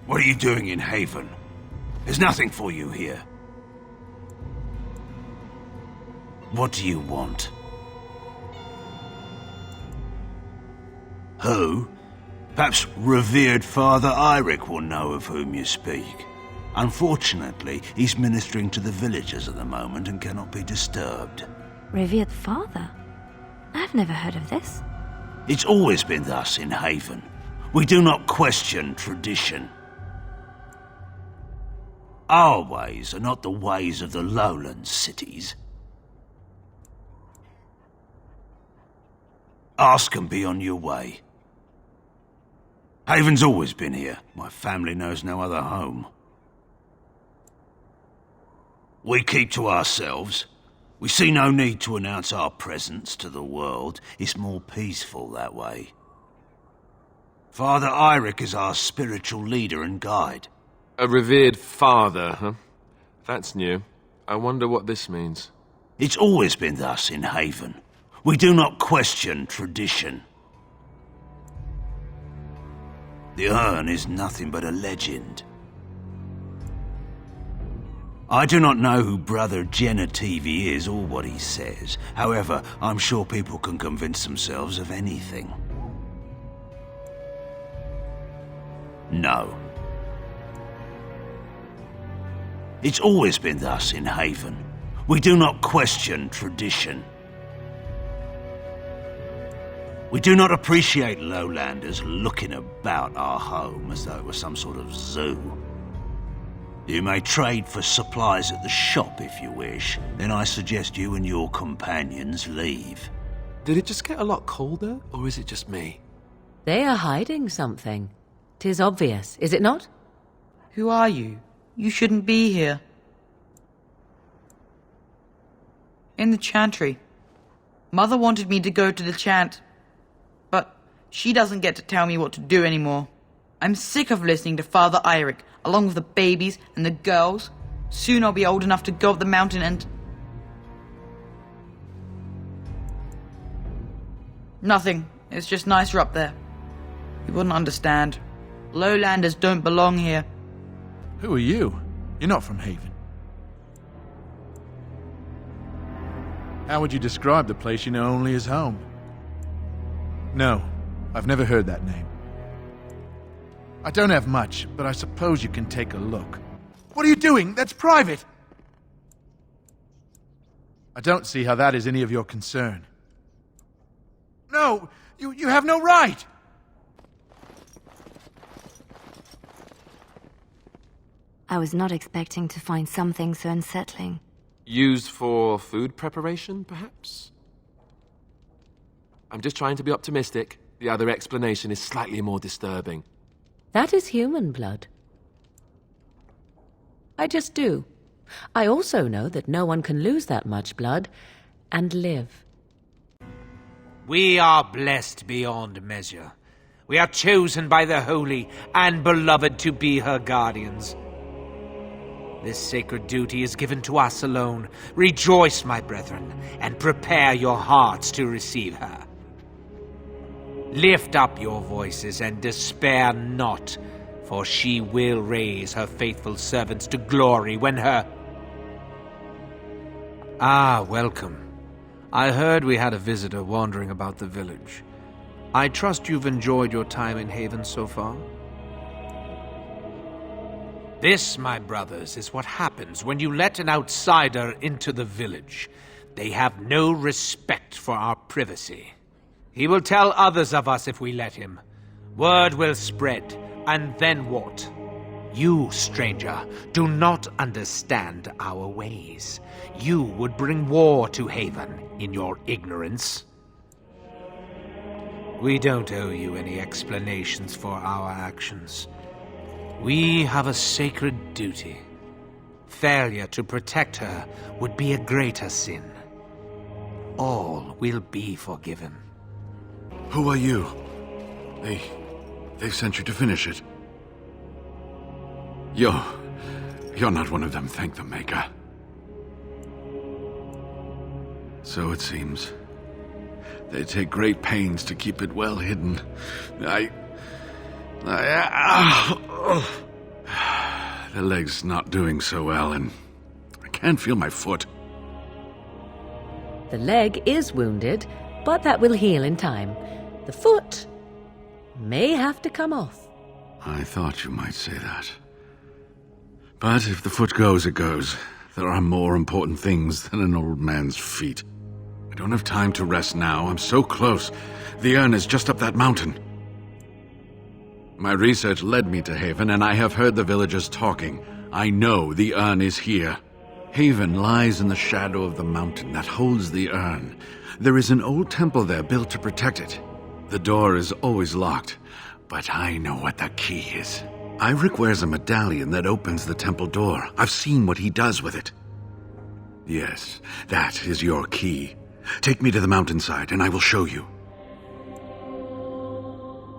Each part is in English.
What are you doing in Haven? There's nothing for you here. What do you want? Who? Perhaps revered Father Eirik will know of whom you speak. Unfortunately, he's ministering to the villagers at the moment and cannot be disturbed. Revered father? I've never heard of this. It's always been thus in Haven. We do not question tradition. Our ways are not the ways of the lowland cities. Ask and be on your way. Haven's always been here. My family knows no other home. We keep to ourselves. We see no need to announce our presence to the world. It's more peaceful that way. Father Eirik is our spiritual leader and guide. A revered father, huh? That's new. I wonder what this means. It's always been thus in Haven. We do not question tradition. The urn is nothing but a legend. I do not know who Brother Genevieve is or what he says. However, I'm sure people can convince themselves of anything. No. It's always been thus in Haven. We do not question tradition. We do not appreciate lowlanders looking about our home as though it was some sort of zoo. You may trade for supplies at the shop if you wish. Then I suggest you and your companions leave. Did it just get a lot colder, or is it just me? They are hiding something. 'Tis obvious, is it not? Who are you? You shouldn't be here. In the chantry. Mother wanted me to go to the chant, but she doesn't get to tell me what to do anymore. I'm sick of listening to Father Eirik, along with the babies and the girls. Soon I'll be old enough to go up the mountain and... Nothing. It's just nicer up there. You wouldn't understand. Lowlanders don't belong here. Who are you? You're not from Haven. How would you describe the place you know only as home? No, I've never heard that name. I don't have much, but I suppose you can take a look. What are you doing? That's private! I don't see how that is any of your concern. No! You have no right! I was not expecting to find something so unsettling. Used for food preparation, perhaps? I'm just trying to be optimistic. The other explanation is slightly more disturbing. That is human blood. I just do. I also know that no one can lose that much blood and live. We are blessed beyond measure. We are chosen by the holy and beloved to be her guardians. This sacred duty is given to us alone. Rejoice, my brethren, and prepare your hearts to receive her. Lift up your voices and despair not, for she will raise her faithful servants to glory when her... Ah, welcome. I heard we had a visitor wandering about the village. I trust you've enjoyed your time in Haven so far? This, my brothers, is what happens when you let an outsider into the village. They have no respect for our privacy. He will tell others of us if we let him. Word will spread, and then what? You, stranger, do not understand our ways. You would bring war to Haven in your ignorance. We don't owe you any explanations for our actions. We have a sacred duty. Failure to protect her would be a greater sin. All will be forgiven. Who are you? They sent you to finish it. You're not one of them, thank the Maker. So it seems. They take great pains to keep it well hidden. The leg's not doing so well, and I can't feel my foot. The leg is wounded, but that will heal in time. The foot may have to come off. I thought you might say that. But if the foot goes, it goes. There are more important things than an old man's feet. I don't have time to rest now. I'm so close. The urn is just up that mountain. My research led me to Haven, and I have heard the villagers talking. I know the urn is here. Haven lies in the shadow of the mountain that holds the urn. There is an old temple there built to protect it. The door is always locked, but I know what the key is. Eirik wears a medallion that opens the temple door. I've seen what he does with it. Yes, that is your key. Take me to the mountainside, and I will show you.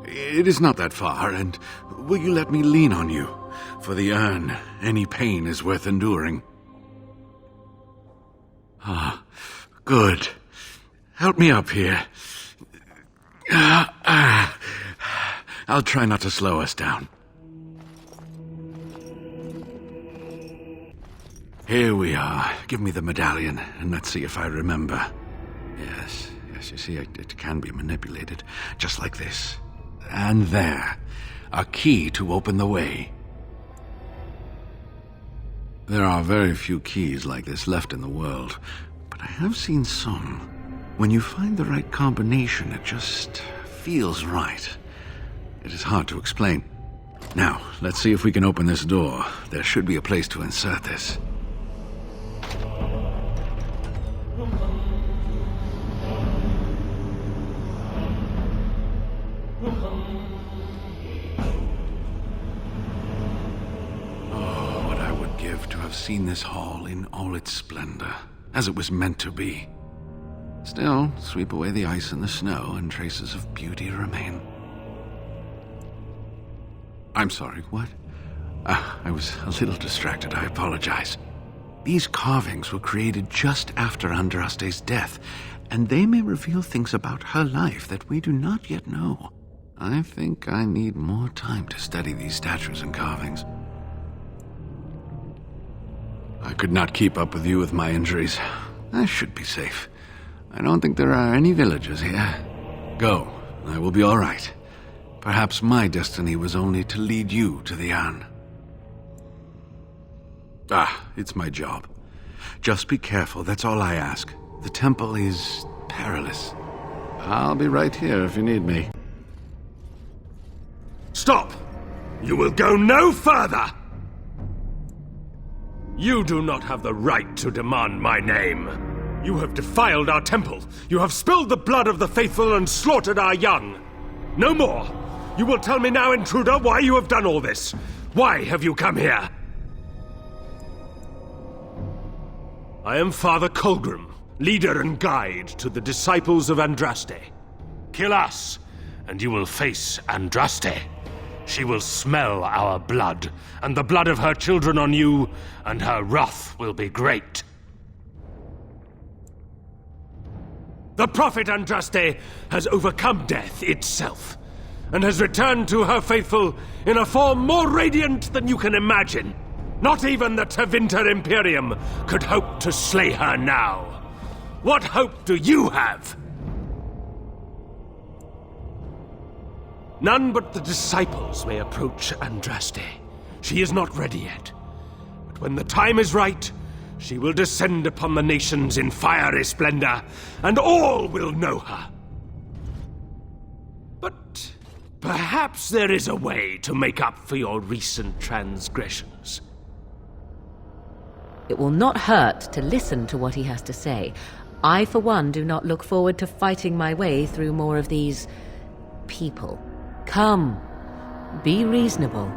It is not that far, and will you let me lean on you? For the urn, any pain is worth enduring. Ah, good. Help me up here. I'll try not to slow us down. Here we are. Give me the medallion, and let's see if I remember. Yes, you see, it can be manipulated, just like this. And there, a key to open the way. There are very few keys like this left in the world, but I have seen some. When you find the right combination, it just feels right. It is hard to explain. Now, let's see if we can open this door. There should be a place to insert this. Seen this hall in all its splendor, as it was meant to be. Still, sweep away the ice and the snow, and traces of beauty remain. I'm sorry, what? I was a little distracted, I apologize. These carvings were created just after Andraste's death, and they may reveal things about her life that we do not yet know. I think I need more time to study these statues and carvings. I could not keep up with you with my injuries. I should be safe. I don't think there are any villagers here. Go, I will be all right. Perhaps my destiny was only to lead you to the urn. It's my job. Just be careful, that's all I ask. The temple is perilous. I'll be right here if you need me. Stop! You will go no further! You do not have the right to demand my name. You have defiled our temple. You have spilled the blood of the faithful and slaughtered our young. No more. You will tell me now, intruder, why you have done all this. Why have you come here? I am Father Colgrim, leader and guide to the disciples of Andraste. Kill us, and you will face Andraste. She will smell our blood, and the blood of her children on you, and her wrath will be great. The prophet Andraste has overcome death itself, and has returned to her faithful in a form more radiant than you can imagine. Not even the Tevinter Imperium could hope to slay her now. What hope do you have? None but the disciples may approach Andraste. She is not ready yet. But when the time is right, she will descend upon the nations in fiery splendor, and all will know her. But perhaps there is a way to make up for your recent transgressions. It will not hurt to listen to what he has to say. I, for one, do not look forward to fighting my way through more of these people. Come, be reasonable.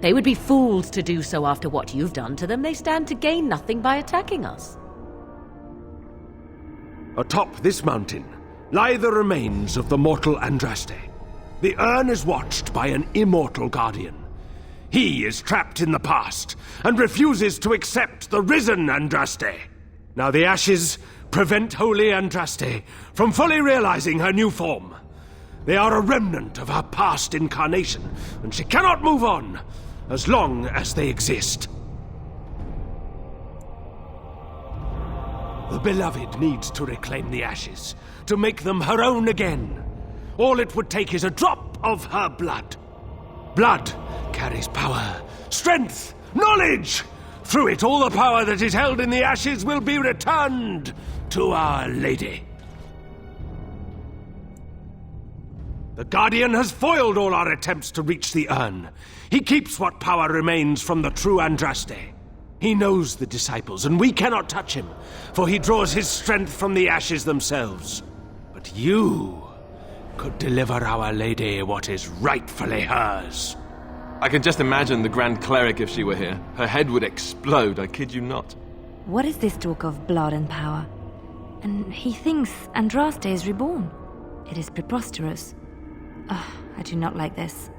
They would be fools to do so after what you've done to them. They stand to gain nothing by attacking us. Atop this mountain lie the remains of the mortal Andraste. The urn is watched by an immortal guardian. He is trapped in the past and refuses to accept the risen Andraste. Now the ashes prevent holy Andraste from fully realizing her new form. They are a remnant of her past incarnation, and she cannot move on as long as they exist. The beloved needs to reclaim the ashes, to make them her own again. All it would take is a drop of her blood. Blood carries power, strength, knowledge! Through it, all the power that is held in the ashes will be returned to Our Lady. The Guardian has foiled all our attempts to reach the urn. He keeps what power remains from the true Andraste. He knows the disciples, and we cannot touch him, for he draws his strength from the ashes themselves. But you could deliver Our Lady what is rightfully hers. I can just imagine the Grand Cleric if she were here. Her head would explode, I kid you not. What is this talk of blood and power? And he thinks Andraste is reborn. It is preposterous. I do not like this.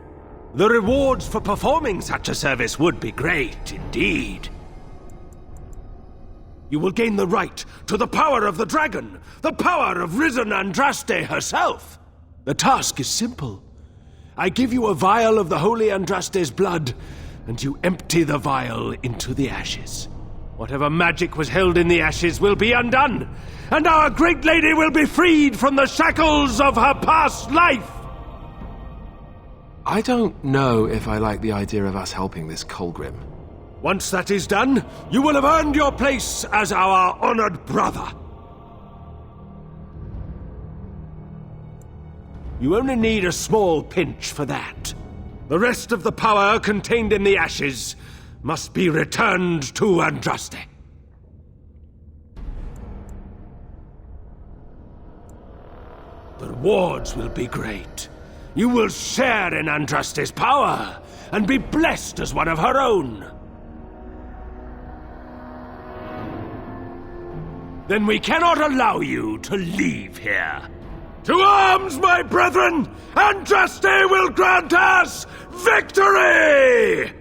The rewards for performing such a service would be great, indeed. You will gain the right to the power of the dragon, the power of risen Andraste herself. The task is simple. I give you a vial of the holy Andraste's blood, and you empty the vial into the ashes. Whatever magic was held in the ashes will be undone, and our great lady will be freed from the shackles of her past life! I don't know if I like the idea of us helping this Colgrim. Once that is done, you will have earned your place as our honored brother. You only need a small pinch for that. The rest of the power contained in the ashes must be returned to Andraste. The rewards will be great. You will share in Andraste's power and be blessed as one of her own. Then we cannot allow you to leave here. To arms, my brethren! Andraste will grant us victory!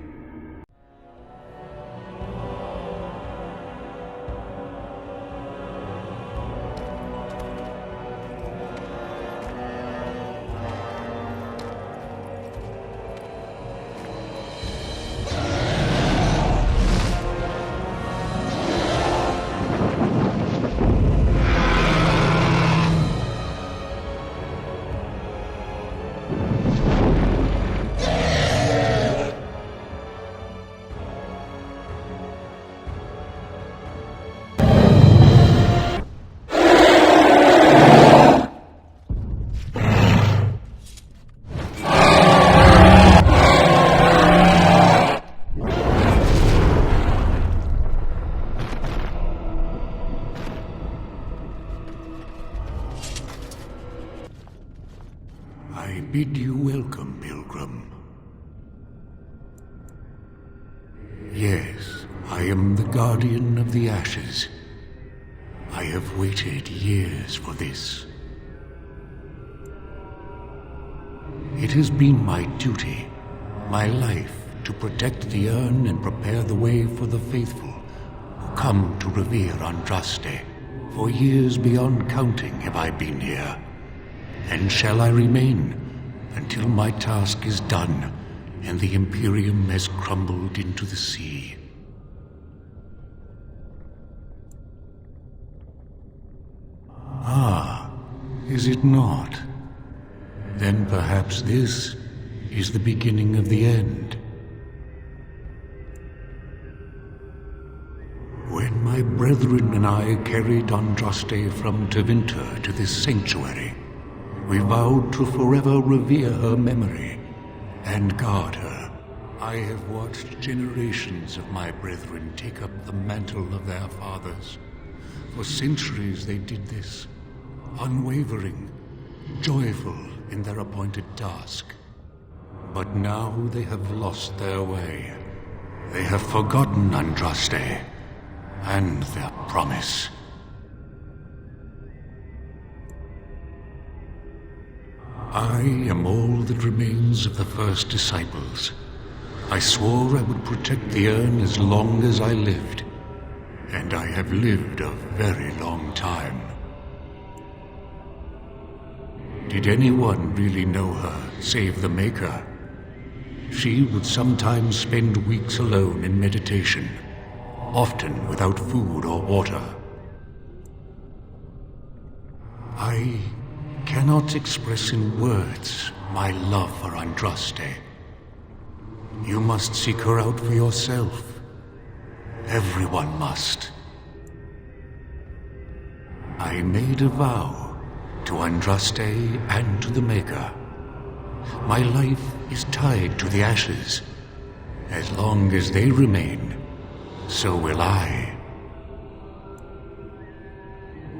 I bid you welcome, pilgrim. Yes, I am the Guardian of the Ashes. I have waited years for this. It has been my duty, my life, to protect the urn and prepare the way for the faithful who come to revere Andraste. For years beyond counting have I been here, and shall I remain until my task is done and the Imperium has crumbled into the sea. Ah, is it not? Then perhaps this is the beginning of the end. When my brethren and I carried Andraste from Neverwinter to this sanctuary, we vowed to forever revere her memory and guard her. I have watched generations of my brethren take up the mantle of their fathers. For centuries they did this, unwavering, joyful in their appointed task. But now they have lost their way. They have forgotten Andraste and their promise. I am all that remains of the first disciples. I swore I would protect the urn as long as I lived, and I have lived a very long time. Did anyone really know her, save the Maker? She would sometimes spend weeks alone in meditation, often without food or water. I cannot express in words my love for Andraste. You must seek her out for yourself. Everyone must. I made a vow to Andraste and to the Maker. My life is tied to the ashes. As long as they remain, so will I.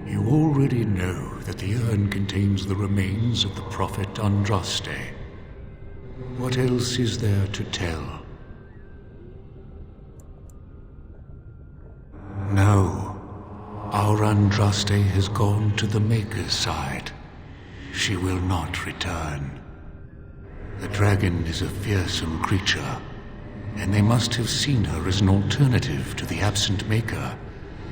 You already know that the urn contains the remains of the prophet Andraste. What else is there to tell? No. Our Andraste has gone to the Maker's side. She will not return. The dragon is a fearsome creature, and they must have seen her as an alternative to the absent Maker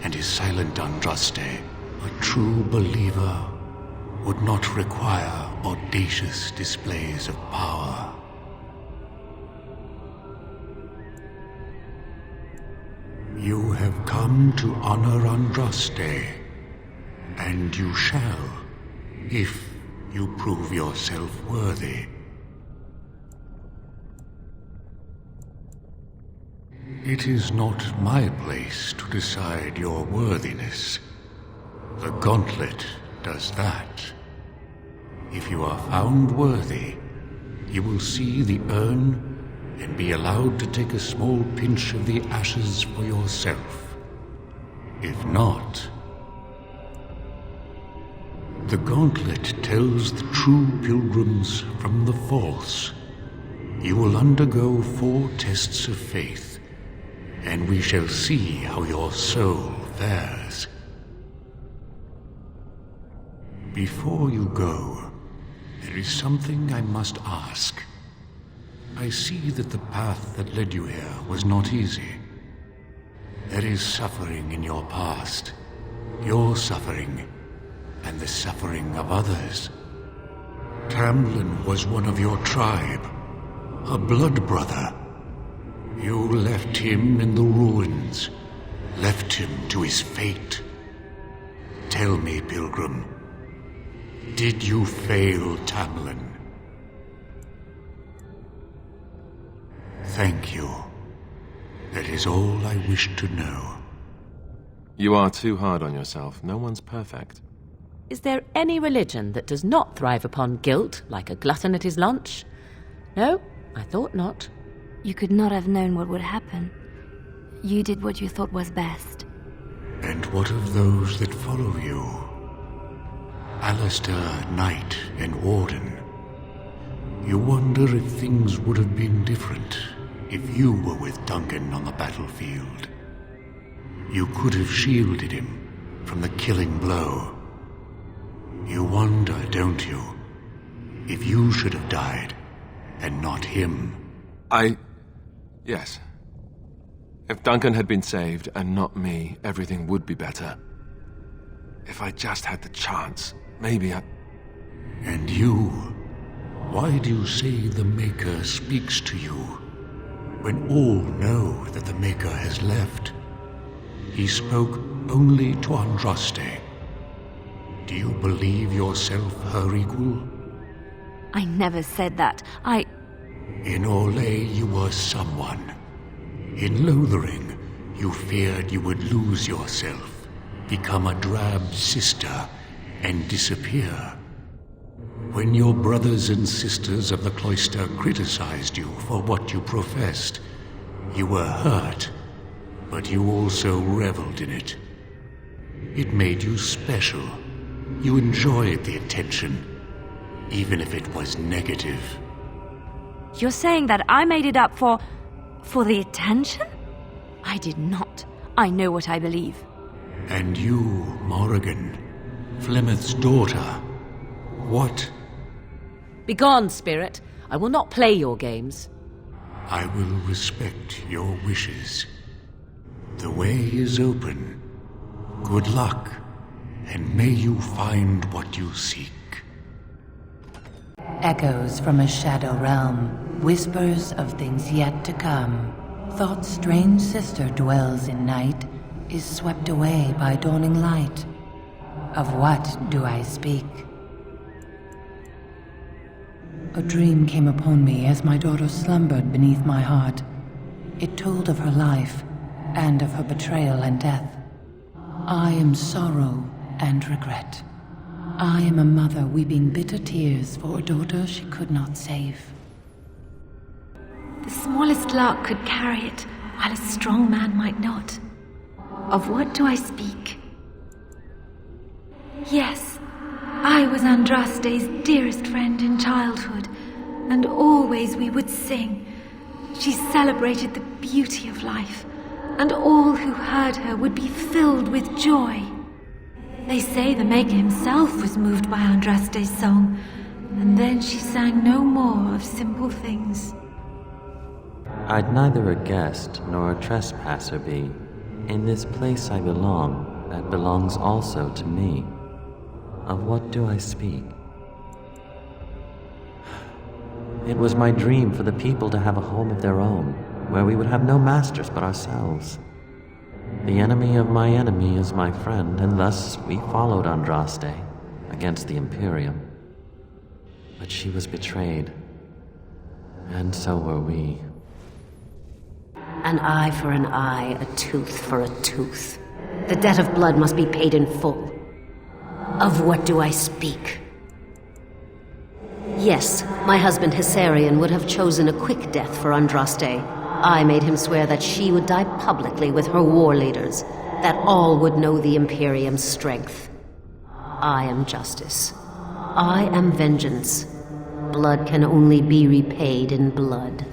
and his silent Andraste. A true believer would not require audacious displays of power. You have come to honor Andraste, and you shall, if you prove yourself worthy. It is not my place to decide your worthiness. The gauntlet does that. If you are found worthy, you will see the urn and be allowed to take a small pinch of the ashes for yourself. If not, the gauntlet tells the true pilgrims from the false. You will undergo 4 tests of faith, and we shall see how your soul fares. Before you go, there is something I must ask. I see that the path that led you here was not easy. There is suffering in your past, your suffering, and the suffering of others. Tamlin was one of your tribe, a blood brother. You left him in the ruins, left him to his fate. Tell me, pilgrim, did you fail Tamlin? Thank you. That is all I wish to know. You are too hard on yourself. No one's perfect. Is there any religion that does not thrive upon guilt, like a glutton at his lunch? No, I thought not. You could not have known what would happen. You did what you thought was best. And what of those that follow you? Alistair, Knight, and Warden. You wonder if things would have been different if you were with Duncan on the battlefield. You could have shielded him from the killing blow. You wonder, don't you, if you should have died and not him? Yes. If Duncan had been saved and not me, everything would be better. If I just had the chance, maybe I... And you? Why do you say the Maker speaks to you, when all know that the Maker has left? He spoke only to Andraste. Do you believe yourself her equal? I never said that. In Orlais you were someone. In Lothering, you feared you would lose yourself, become a drab sister, and disappear. When your brothers and sisters of the cloister criticized you for what you professed, you were hurt, but you also reveled in it. It made you special. You enjoyed the attention, even if it was negative. You're saying that I made it up for the attention? I did not. I know what I believe. And you, Morrigan, Flemeth's daughter, what? Begone, spirit. I will not play your games. I will respect your wishes. The way is open. Good luck, and may you find what you seek. Echoes from a shadow realm, whispers of things yet to come. Thought's strange sister dwells in night, is swept away by dawning light. Of what do I speak? A dream came upon me as my daughter slumbered beneath my heart. It told of her life, and of her betrayal and death. I am sorrow and regret. I am a mother weeping bitter tears for a daughter she could not save. The smallest lark could carry it, while a strong man might not. Of what do I speak? Yes, I was Andraste's dearest friend in childhood, and always we would sing. She celebrated the beauty of life, and all who heard her would be filled with joy. They say the Maker himself was moved by Andraste's song, and then she sang no more of simple things. I'd neither a guest nor a trespasser be. In this place I belong, that belongs also to me. Of what do I speak? It was my dream for the people to have a home of their own, where we would have no masters but ourselves. The enemy of my enemy is my friend, and thus we followed Andraste against the Imperium. But she was betrayed, and so were we. An eye for an eye, a tooth for a tooth. The debt of blood must be paid in full. Of what do I speak? Yes, my husband Hysarion would have chosen a quick death for Andraste. I made him swear that she would die publicly with her war leaders, that all would know the Imperium's strength. I am justice. I am vengeance. Blood can only be repaid in blood.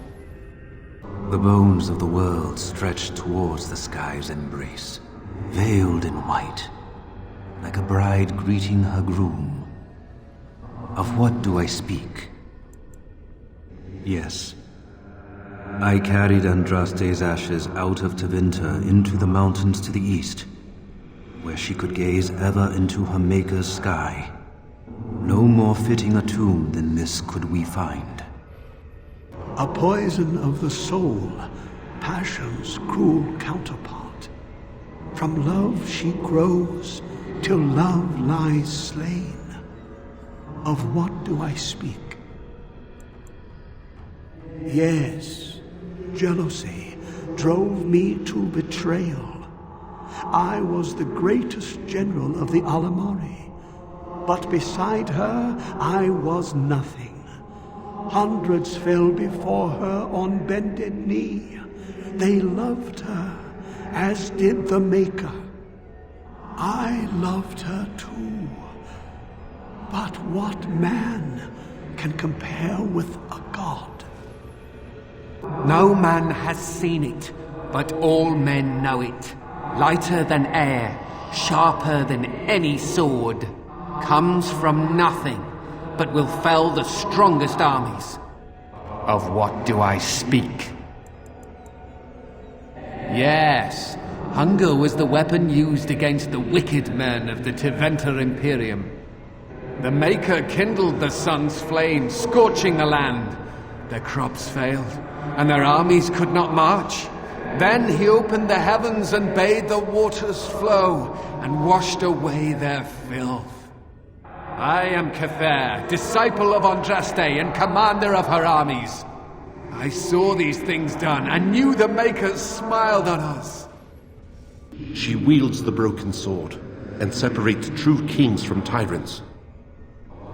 The bones of the world stretched towards the sky's embrace, veiled in white, like a bride greeting her groom. Of what do I speak? Yes. I carried Andraste's ashes out of Tevinter into the mountains to the east, where she could gaze ever into her Maker's sky. No more fitting a tomb than this could we find. A poison of the soul, passion's cruel counterpart. From love she grows, till love lies slain. Of what do I speak? Yes, jealousy drove me to betrayal. I was the greatest general of the Alamari, but beside her I was nothing. Hundreds fell before her on bended knee. They loved her, as did the Maker. I loved her too. But what man can compare with a god? No man has seen it, but all men know it. Lighter than air, sharper than any sword. Comes from nothing, but will fell the strongest armies. Of what do I speak? Yes, hunger was the weapon used against the wicked men of the Tevinter Imperium. The Maker kindled the sun's flame, scorching the land. Their crops failed, and their armies could not march. Then he opened the heavens and bade the waters flow, and washed away their filth. I am Cather, disciple of Andraste and commander of her armies. I saw these things done, and knew the Makers smiled on us. She wields the broken sword, and separates true kings from tyrants.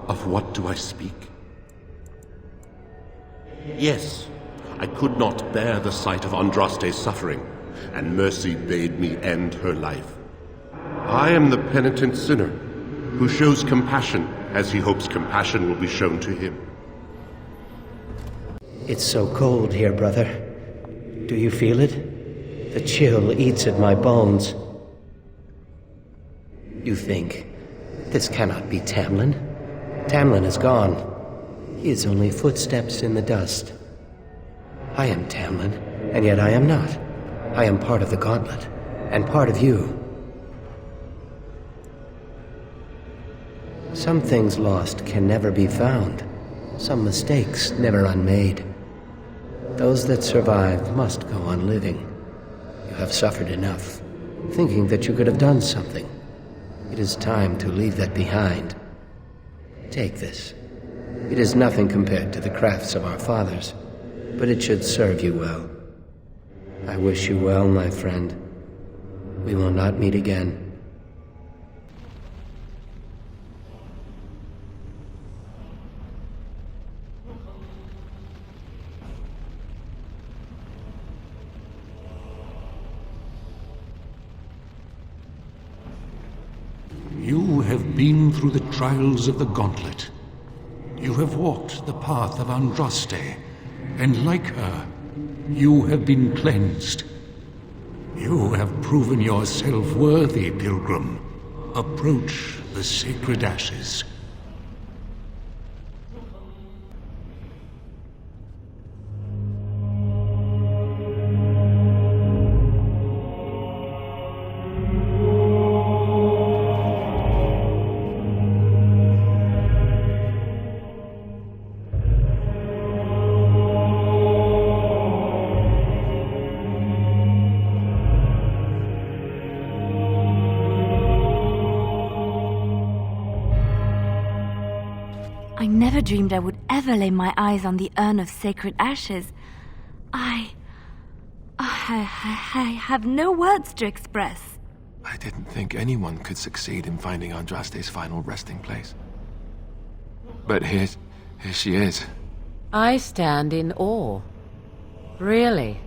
Of what do I speak? Yes, I could not bear the sight of Andraste's suffering, and mercy bade me end her life. I am the penitent sinner, who shows compassion as he hopes compassion will be shown to him. It's so cold here, brother. Do you feel it? The chill eats at my bones. You think, this cannot be Tamlin? Tamlin is gone. He is only footsteps in the dust. I am Tamlin, and yet I am not. I am part of the Gauntlet, and part of you. Some things lost can never be found. Some mistakes never unmade. Those that survive must go on living. You have suffered enough, thinking that you could have done something. It is time to leave that behind. Take this. It is nothing compared to the crafts of our fathers, but it should serve you well. I wish you well, my friend. We will not meet again. You have been through the trials of the Gauntlet. You have walked the path of Andraste, and like her, you have been cleansed. You have proven yourself worthy, pilgrim. Approach the sacred ashes. I never dreamed I would ever lay my eyes on the urn of sacred ashes. I have no words to express. I didn't think anyone could succeed in finding Andraste's final resting place. But here she is. I stand in awe. Really.